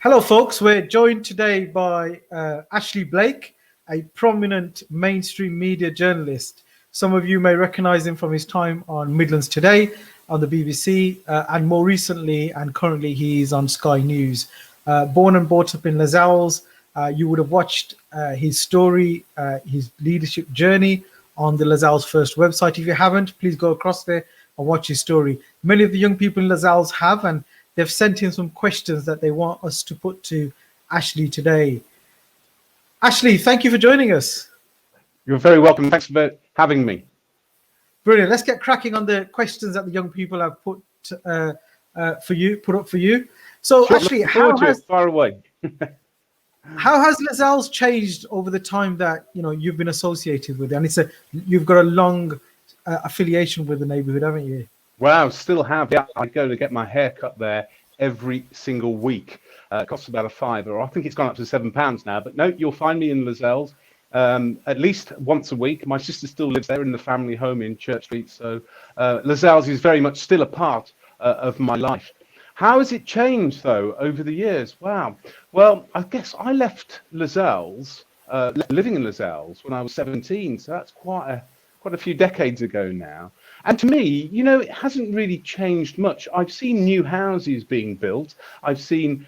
Hello, folks. We're joined today by Ashley Blake, a prominent mainstream media journalist. Some of you may recognize him from his time on Midlands Today on the BBC, and more recently and currently he's on Sky News. Born and brought up in Les Owls, you would have watched his story, his leadership journey on the Les Owls First website. If you haven't, please go across there and watch his story. Many of the young people in Les Owls have, and they've sent in some questions that they want us to put to Ashley today. Ashley, thank you for joining us. You're very welcome. Thanks for having me. Brilliant. Let's get cracking on the questions that the young people have put up for you. So, Sure, Ashley, far away. how has Les Owls changed over the time that you've been associated with it? And you've got a long affiliation with the neighbourhood, haven't you? Wow, still have. Yeah, I go to get my hair cut there every single week. It costs about £5, or I think it's gone up to £7 now. But no, you'll find me in Les Owls at least once a week. My sister still lives there in the family home in Church Street. So Les Owls is very much still a part of my life. How has it changed, though, over the years? Wow. Well, I guess I left Les Owls, living in Les Owls, when I was 17. So that's quite a few decades ago now. And to me, it hasn't really changed much. I've seen new houses being built. I've seen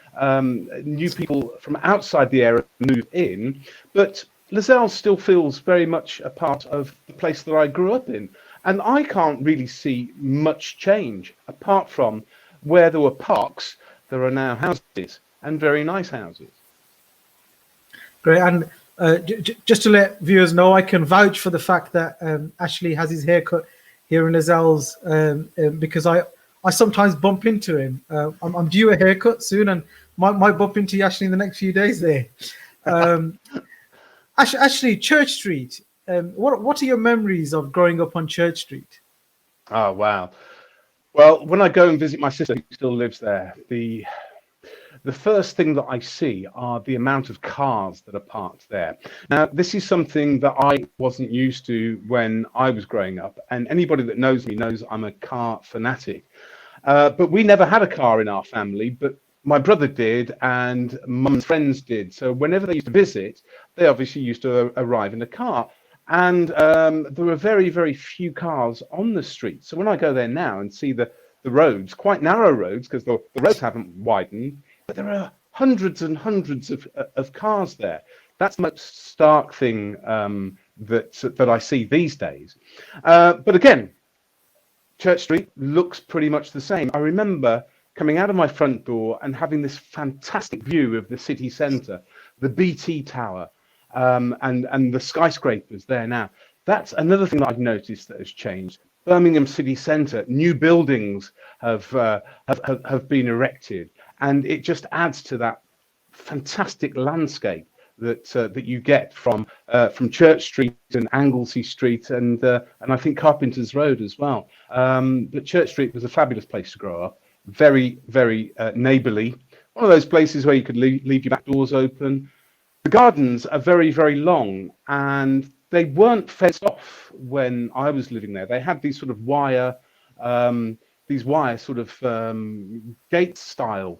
new people from outside the area move in. But Les Owls still feels very much a part of the place that I grew up in. And I can't really see much change, apart from where there were parks, there are now houses, and very nice houses. Great. And just to let viewers know, I can vouch for the fact that Ashley has his haircut here in Les Owls because I sometimes bump into him. I'm due a haircut soon and might bump into Ashley in the next few days there. Ashley, Church Street, what are your memories of growing up on Church Street? Oh, wow. Well, when I go and visit my sister who still lives there, the first thing that I see are the amount of cars that are parked there. Now, this is something that I wasn't used to when I was growing up, and anybody that knows me knows I'm a car fanatic. But we never had a car in our family, but my brother did, and mum's friends did. So whenever they used to visit, they obviously used to arrive in a car. And there were very, very few cars on the street. So when I go there now and see the roads, quite narrow roads, because the roads haven't widened, but there are hundreds and hundreds of cars there. That's the most stark thing that I see these days. But again, Church Street looks pretty much the same. I remember coming out of my front door and having this fantastic view of the city centre, the BT Tower, and the skyscrapers there now. That's another thing that I've noticed that has changed. Birmingham city centre, new buildings have been erected, and it just adds to that fantastic landscape that you get from Church Street and Anglesey Street and I think Carpenter's Road as well. But Church Street was a fabulous place to grow up. Very, very neighbourly. One of those places where you could leave your back doors open. The gardens are very, very long, and they weren't fenced off when I was living there. They had these sort of wire sort of gate-style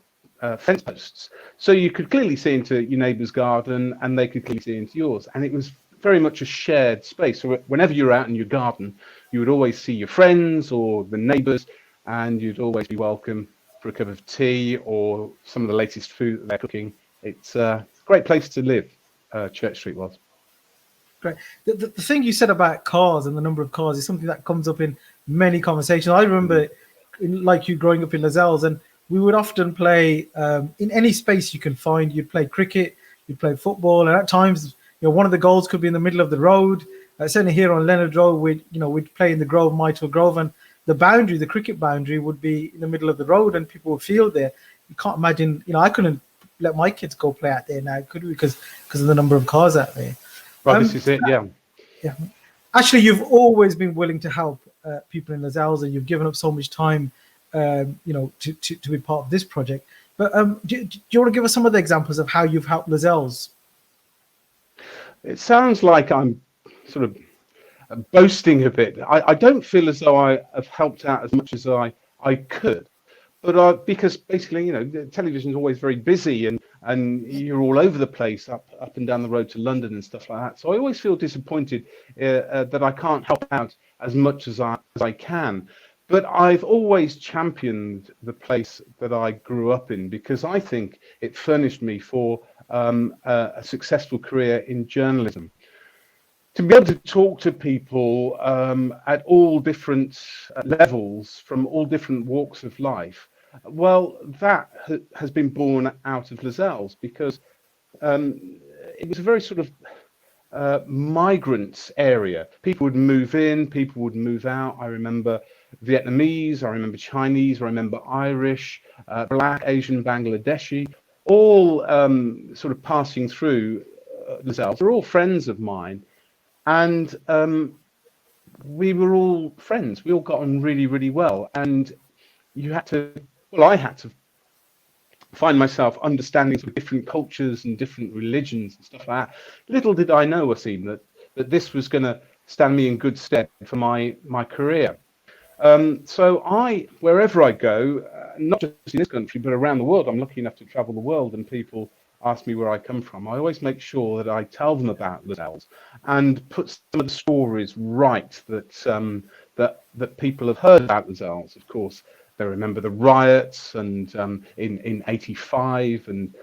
fence posts, so you could clearly see into your neighbour's garden, and they could clearly see into yours. And it was very much a shared space. So whenever you were out in your garden, you would always see your friends or the neighbours, and you'd always be welcome for a cup of tea or some of the latest food that they're cooking. It's a great place to live, Church Street was. Great. The thing you said about cars and the number of cars is something that comes up in many conversations. I remember, like you, growing up in Les Owls, and we would often play in any space you can find. You'd play cricket, you'd play football, and at times, one of the goals could be in the middle of the road. Certainly here on Leonard Road, we'd play in the Grove, Mytle Grove, and the cricket boundary would be in the middle of the road, and people would field there. You can't imagine, I couldn't let my kids go play out there now, could we? Because of the number of cars out there. Well, this is it, yeah. Actually, you've always been willing to help people in Les Owls, and you've given up so much time, to be part of this project. But do you want to give us some of the examples of how you've helped Les Owls? It sounds like I'm sort of boasting a bit. I don't feel as though I have helped out as much as I could. But because basically, the television is always very busy, and you're all over the place, up and down the road to London and stuff like that. So I always feel disappointed that I can't help out as much as I can. But I've always championed the place that I grew up in because I think it furnished me for a successful career in journalism. To be able to talk to people at all different levels from all different walks of life, well, that has been born out of Lascelles because it was a very sort of migrants area. People would move in, people would move out. I remember Vietnamese, I remember Chinese, I remember Irish, Black, Asian, Bangladeshi, all sort of passing through Lascelles. They're all friends of mine. And we were all friends. We all got on really, really well. And I had to find myself understanding sort of different cultures and different religions and stuff like that. Little did I know, Wasim, that this was going to stand me in good stead for my career. So wherever I go, not just in this country, but around the world, I'm lucky enough to travel the world, and people ask me where I come from. I always make sure that I tell them about Lascelles and put some of the stories right that people have heard about Lascelles. Of course, they remember the riots and in '85, and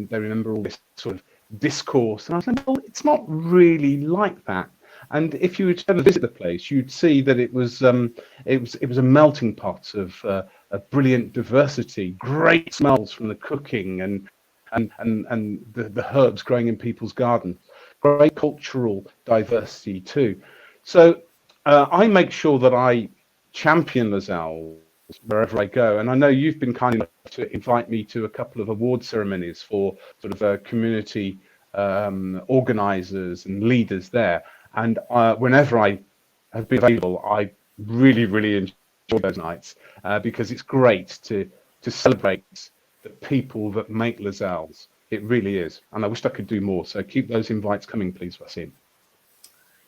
they remember all this sort of discourse. And I was like, well, it's not really like that. And if you were to ever visit the place, you'd see that it was a melting pot of a brilliant diversity, great smells from the cooking and the herbs growing in people's gardens, great cultural diversity too. So I make sure that I champion Lascelles wherever I go. And I know you've been kind enough to invite me to a couple of award ceremonies for sort of community organizers and leaders there. And whenever I have been available, I really, really enjoy those nights because it's great to celebrate the people that make Lascelles. It really is. And I wished I could do more. So keep those invites coming, please, Wasim.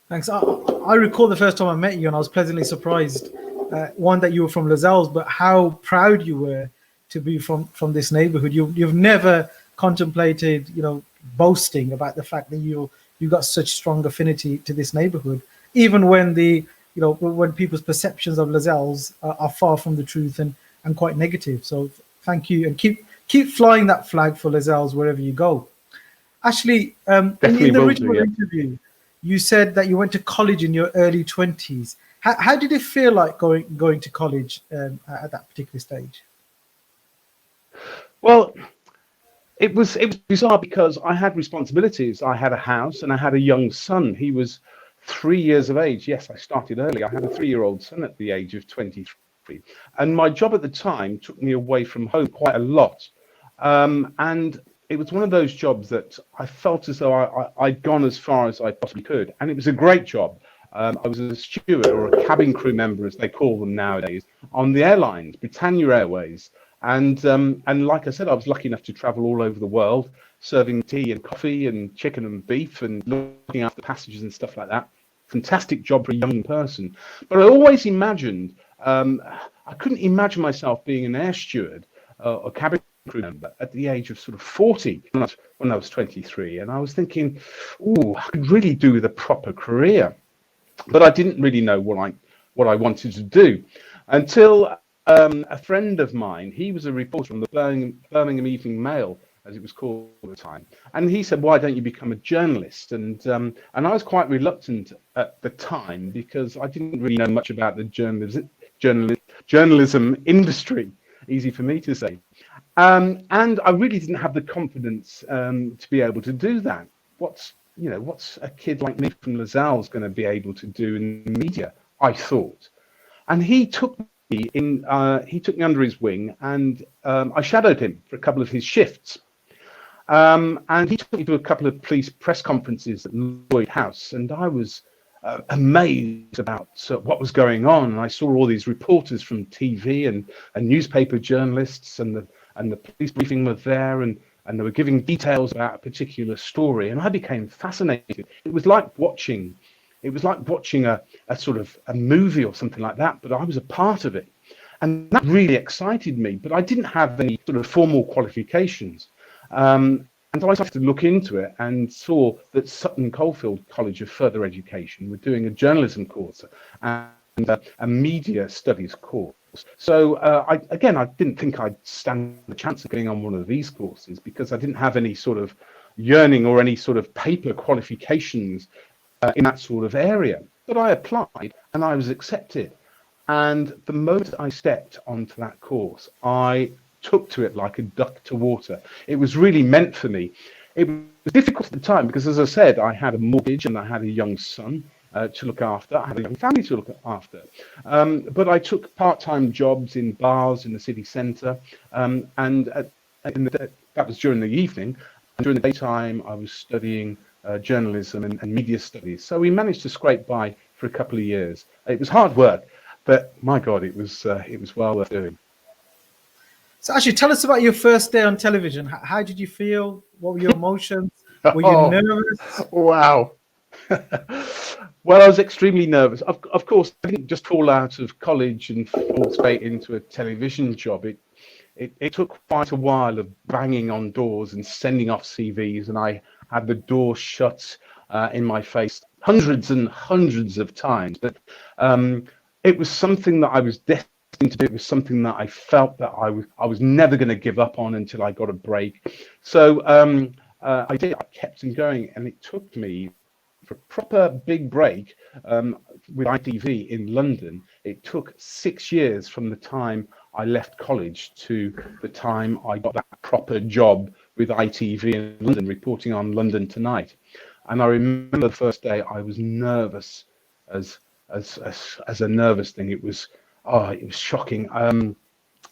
Thanks. I recall the first time I met you and I was pleasantly surprised, one, that you were from Lascelles, but how proud you were to be from this neighborhood. You've never contemplated, boasting about the fact that you got such strong affinity to this neighborhood, even when when people's perceptions of Lascelles are far from the truth and quite negative. So thank you, and keep flying that flag for Lascelles wherever you go. Ashley, in the original interview, you said that you went to college in your early 20s. How did it feel like going to college at that particular stage? Well, it was bizarre because I had responsibilities. I had a house and I had a young son. He was 3 years of age. Yes, I started early. I had a 3-year-old son at the age of 23. And my job at the time took me away from home quite a lot. And it was one of those jobs that I felt as though I'd gone as far as I possibly could. And it was a great job. I was a steward or a cabin crew member, as they call them nowadays, on the airlines, Britannia Airways. And like I said, I was lucky enough to travel all over the world, serving tea and coffee and chicken and beef and looking after passengers and stuff like that. Fantastic job for a young person. But I always imagined, I couldn't imagine myself being an air steward or cabin crew member at the age of sort of 40 when I was 23. And I was thinking, I could really do with a proper career. But I didn't really know what I wanted to do until a friend of mine, he was a reporter on the Birmingham Evening Mail, as it was called at the time, and he said, "Why don't you become a journalist?" And I was quite reluctant at the time because I didn't really know much about the journalism industry. Easy for me to say, and I really didn't have the confidence to be able to do that. What's a kid like me from Lascelles going to be able to do in the media? I thought, and he took me under his wing, and I shadowed him for a couple of his shifts. And he took me to a couple of police press conferences at Lloyd House, and I was amazed about what was going on. And I saw all these reporters from TV and newspaper journalists, and the police briefing were there, and they were giving details about a particular story, and I became fascinated. It was like watching a sort of a movie or something like that, but I was a part of it. And that really excited me, but I didn't have any sort of formal qualifications. And so I started to look into it and saw that Sutton Coldfield College of Further Education were doing a journalism course and a media studies course. So I didn't think I'd stand the chance of getting on one of these courses because I didn't have any sort of yearning or any sort of paper qualifications in that sort of area. But I applied and I was accepted. And the moment I stepped onto that course, I took to it like a duck to water. It was really meant for me. It was difficult at the time because, as I said, I had a mortgage and I had a young son to look after. I had a young family to look after. But I took part-time jobs in bars in the city centre, that was during the evening. And during the daytime, I was studying journalism and media studies. So we managed to scrape by for a couple of years. It was hard work, but my God, it was well worth doing. So actually, tell us about your first day on television. How did you feel? What were your emotions? Were you nervous? Wow. Well, I was extremely nervous. Of course, I didn't just fall out of college and fall straight into a television job. It took quite a while of banging on doors and sending off CVs, and I had the door shut in my face hundreds and hundreds of times. But it was something that I was destined to do. It was something that I felt that I was never going to give up on until I got a break. So I did. I kept on going, and it took me for a proper big break with ITV in London. It took 6 years from the time I left college to the time I got that proper job with ITV in London, reporting on London Tonight. And I remember the first day I was nervous as a nervous thing. It was shocking.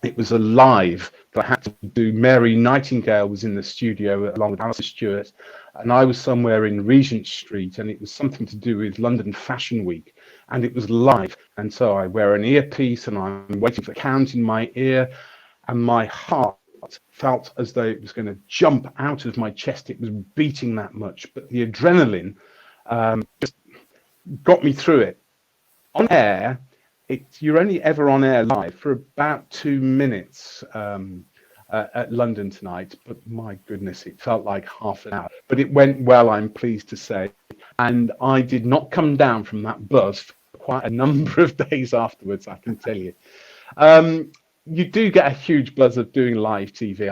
It was a live that I had to do. Mary Nightingale was in the studio along with Alison Stewart, and I was somewhere in Regent Street, and it was something to do with London Fashion Week, and it was live. And so I wear an earpiece, and I'm waiting for the count in my ear, and my heart felt as though it was going to jump out of my chest. It was beating that much, but the adrenaline just got me through it. On air, you're only ever on air live for about 2 minutes at London Tonight, but my goodness, it felt like half an hour. But it went well, I'm pleased to say, and I did not come down from that buzz for quite a number of days afterwards, I can tell you. You do get a huge buzz of doing live TV.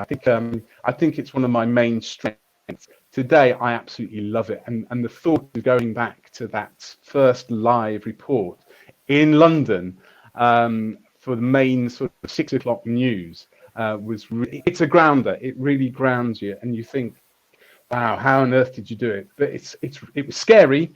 I think it's one of my main strengths. Today, I absolutely love it, and the thought of going back to that first live report in London for the main sort of 6 o'clock news it's a grounder. It really grounds you, and you think, wow, how on earth did you do it? But it was scary,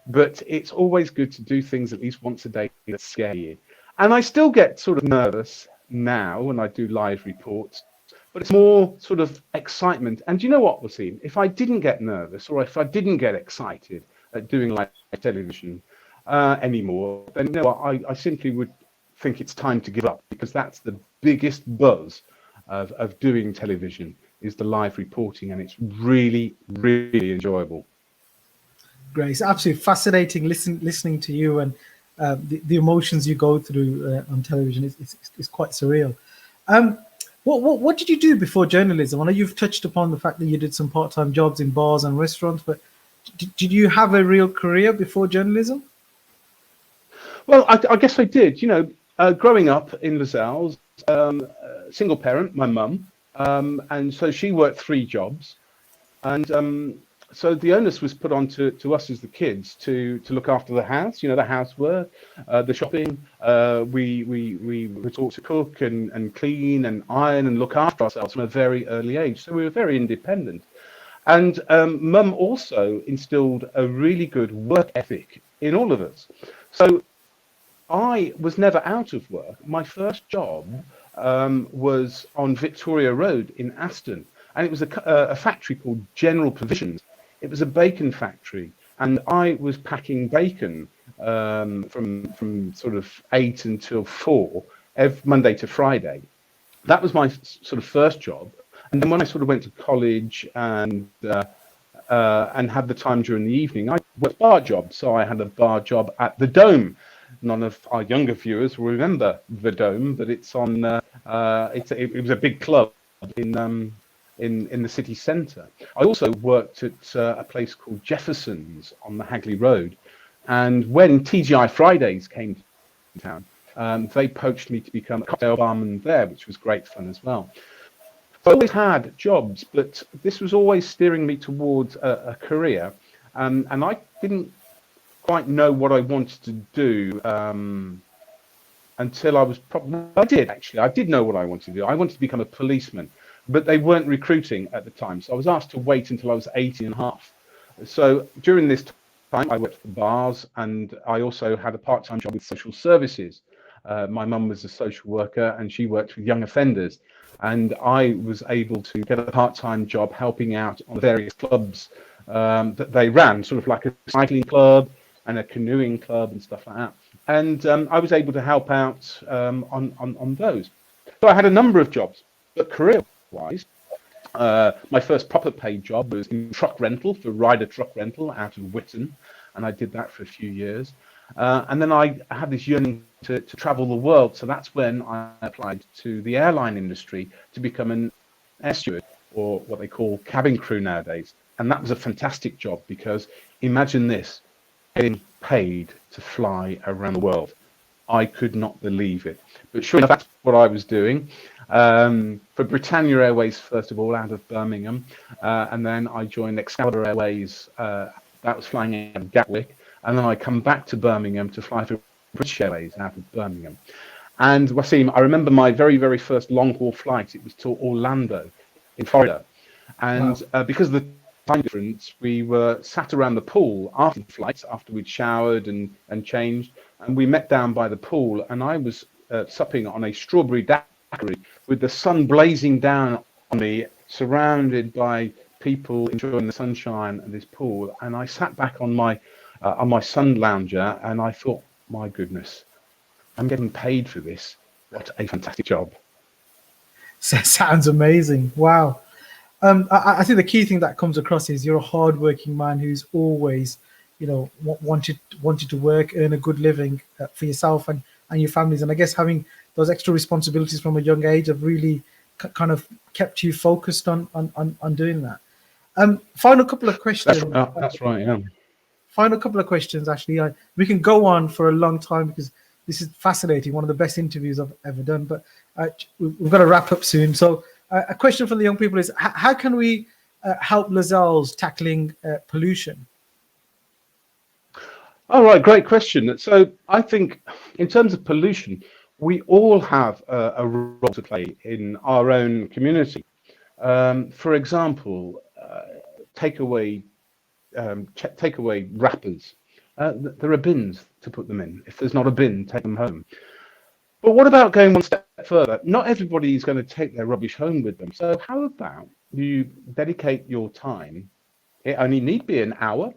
but it's always good to do things at least once a day that scare you. And I still get sort of nervous now when I do live reports, but it's more sort of excitement. And you know what, Wasim? If I didn't get nervous, or if I didn't get excited at doing live television anymore, then you know what, I simply would think it's time to give up, because that's the biggest buzz of doing television, is the live reporting, and it's really, really enjoyable. Great. It's absolutely fascinating listening to you, and the emotions you go through on television is quite surreal. What did you do before journalism? I know you've touched upon the fact that you did some part-time jobs in bars and restaurants, but did you have a real career before journalism? Well, I guess I did. You know, growing up in Lozells, single parent, my mum, and so she worked 3 jobs, and so the onus was put on to us as the kids to look after the house. You know, the housework, the shopping. We were taught to cook and clean and iron and look after ourselves from a very early age. So we were very independent. And Mum also instilled a really good work ethic in all of us. So I was never out of work. My first job was on Victoria Road in Aston, and it was a factory called General Provisions. It was a bacon factory, and I was packing bacon from sort of 8 until 4, Monday to Friday. That was my sort of first job. And then when I sort of went to college and had the time during the evening, I worked bar jobs. So I had a bar job at the Dome, none of our younger viewers will remember the Dome, but it's on. It was a big club in the city centre. I also worked at a place called Jefferson's on the Hagley Road, and when TGI Fridays came to town, they poached me to become a cocktail barman there, which was great fun as well. So I always had jobs, but this was always steering me towards a career, and I didn't quite know what I wanted to do until I was probably. I did actually. I did know what I wanted to do. I wanted to become a policeman, but they weren't recruiting at the time, so I was asked to wait until I was 18 and a half. So during this time, I worked for bars, and I also had a part-time job with social services. My mum was a social worker, and she worked with young offenders, and I was able to get a part-time job helping out on various clubs that they ran, sort of like a cycling club and a canoeing club and stuff like that. And I was able to help out on those. So I had a number of jobs, but career-wise, my first proper paid job was in truck rental for Ryder Truck Rental out of Whitton, and I did that for a few years. And then I had this yearning to travel the world, so that's when I applied to the airline industry to become an air steward, or what they call cabin crew nowadays. And that was a fantastic job, because imagine this, getting paid to fly around the world. I could not believe it. But sure enough, that's what I was doing. For Britannia Airways, first of all, out of Birmingham. And then I joined Excalibur Airways, that was flying out of Gatwick. And then I come back to Birmingham to fly for British Airways out of Birmingham. And Wasim, I remember my very, very first long-haul flight. It was to Orlando in Florida. And wow. Because of the time difference, we were sat around the pool after the flight, after we'd showered and changed, and we met down by the pool, and I was supping on a strawberry daiquiri with the sun blazing down on me, surrounded by people enjoying the sunshine at this pool, and I sat back on my sun lounger, and I thought, my goodness, I'm getting paid for this. What a fantastic job. Sounds amazing. Wow. I think the key thing that comes across is you're a hardworking man who's always, wanted to work, earn a good living for yourself and your families. And I guess having those extra responsibilities from a young age have really kind of kept you focused on doing that. Final couple of questions. That's right, yeah. Final couple of questions, Ashley. We can go on for a long time because this is fascinating, one of the best interviews I've ever done, but we've got to wrap up soon. So a question from the young people is, how can we help Lozells tackling pollution? All right, great question. So I think in terms of pollution, we all have a role to play in our own community. For example, take away wrappers. There are bins to put them in. If there's not a bin, take them home. But what about going one step further? Not everybody is going to take their rubbish home with them. So how about you dedicate your time, it only need be an hour,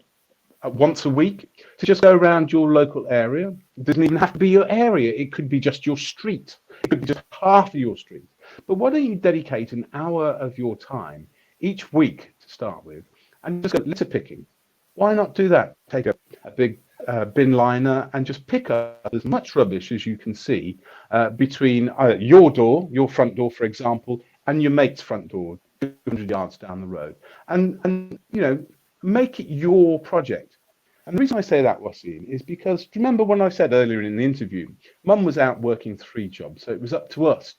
once a week, to just go around your local area. It doesn't even have to be your area. It could be just your street. It could be just half of your street. But why don't you dedicate an hour of your time each week to start with, and just go litter picking? Why not do that? Take a big bin liner and just pick up as much rubbish as you can see between your front door, for example, and your mate's front door, 200 yards down the road, and make it your project. And the reason I say that, Wasim, is because remember when I said earlier in the interview, Mum was out working 3 jobs, so it was up to us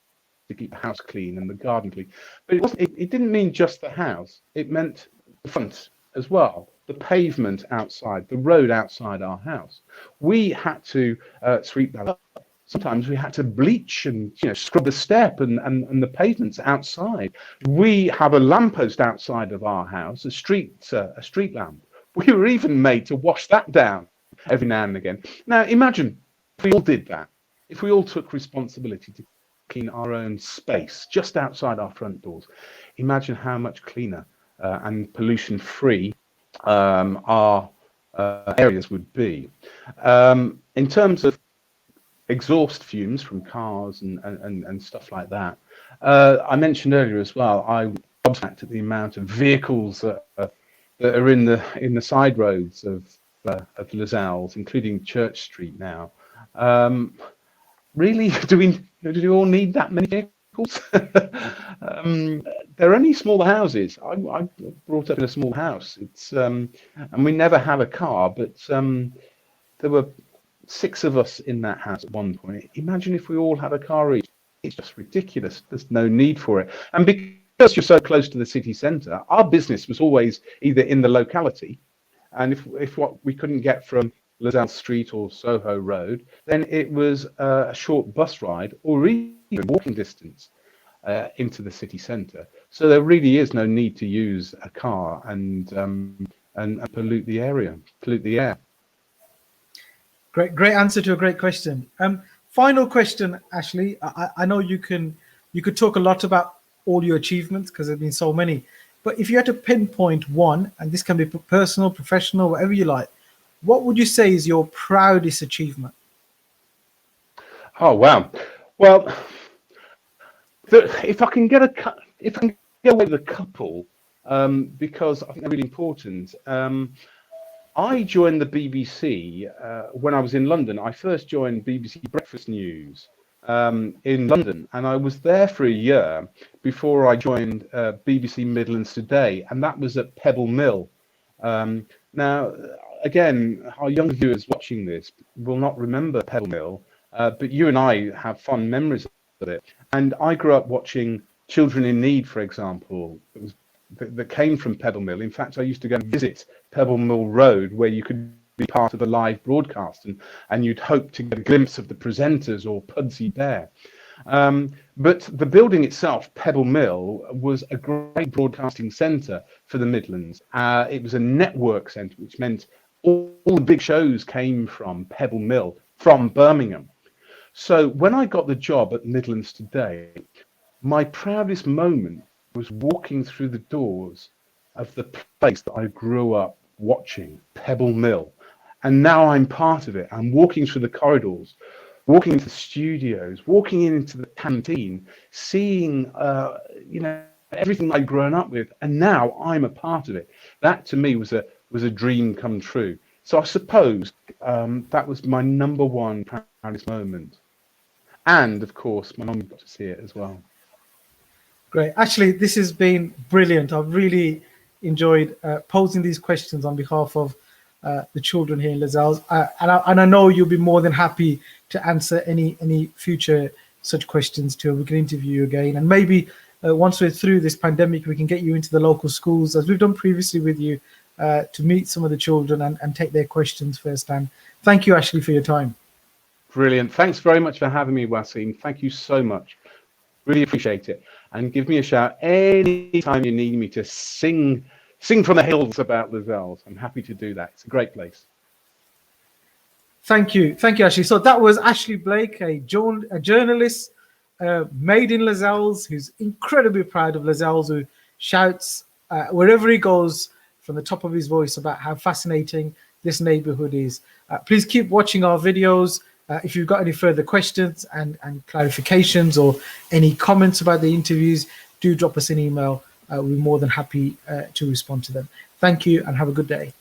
to keep the house clean and the garden clean. But it didn't mean just the house; it meant the front as well. The pavement outside, the road outside our house. We had to sweep that up. Sometimes we had to bleach and scrub the step and the pavements outside. We have a lamppost outside of our house, a street lamp. We were even made to wash that down every now and again. Now imagine if we all did that. If we all took responsibility to clean our own space just outside our front doors. Imagine how much cleaner and pollution-free our areas would be. In terms of exhaust fumes from cars and stuff like that, I mentioned earlier as well, I gobsmacked at the amount of vehicles that are in the side roads of Lozells, including Church Street now. Really, do we all need that many vehicles? They're only smaller houses. I brought up in a small house. And we never had a car, but there were 6 of us in that house at one point. Imagine if we all had a car each. It's just ridiculous. There's no need for it. And because you're so close to the city centre, our business was always either in the locality, and if what we couldn't get from Lizelle Street or Soho Road, then it was a short bus ride or even walking distance into the city centre. So there really is no need to use a car and pollute the area, pollute the air. Great answer to a great question. Final question, Ashley. I know you could talk a lot about all your achievements because there've been so many, but if you had to pinpoint one, and this can be personal, professional, whatever you like, what would you say is your proudest achievement? Oh wow! Well, if I can get away with a couple, because I think they're really important. I joined the BBC when I was in London. I first joined BBC Breakfast News in London, and I was there for a year before I joined BBC Midlands Today, and that was at Pebble Mill. Now, again, our young viewers watching this will not remember Pebble Mill, but you and I have fond memories of it. And I grew up watching Children in Need, for example, that came from Pebble Mill. In fact, I used to go and visit Pebble Mill Road, where you could be part of a live broadcast, and you'd hope to get a glimpse of the presenters or Pudsey Bear. But the building itself, Pebble Mill, was a great broadcasting centre for the Midlands. It was a network centre, which meant all the big shows came from Pebble Mill, from Birmingham. So when I got the job at Midlands Today, my proudest moment was walking through the doors of the place that I grew up watching, Pebble Mill. And now I'm part of it. I'm walking through the corridors, walking into the studios, walking into the canteen, seeing, everything I'd grown up with. And now I'm a part of it. That to me was a dream come true. So I suppose that was my number one proudest moment. And of course, my mum got to see it as well. Great. Actually, this has been brilliant. I've really enjoyed posing these questions on behalf of the children here in Lozells. And I know you'll be more than happy to answer any future such questions too. We can interview you again. And maybe once we're through this pandemic, we can get you into the local schools, as we've done previously with you, to meet some of the children and take their questions firsthand. Thank you, Ashley, for your time. Brilliant. Thanks very much for having me, Wasim. Thank you so much. Really appreciate it. And give me a shout anytime you need me to sing from the hills about Lozells. I'm happy to do that. It's a great place. Thank you, Ashley. So that was Ashley Blake, a journalist made in Lozells, who's incredibly proud of Lozells, who shouts wherever he goes from the top of his voice about how fascinating this neighborhood is. Please keep watching our videos. If you've got any further questions and clarifications or any comments about the interviews, do drop us an email. We're more than happy to respond to them. Thank you and have a good day.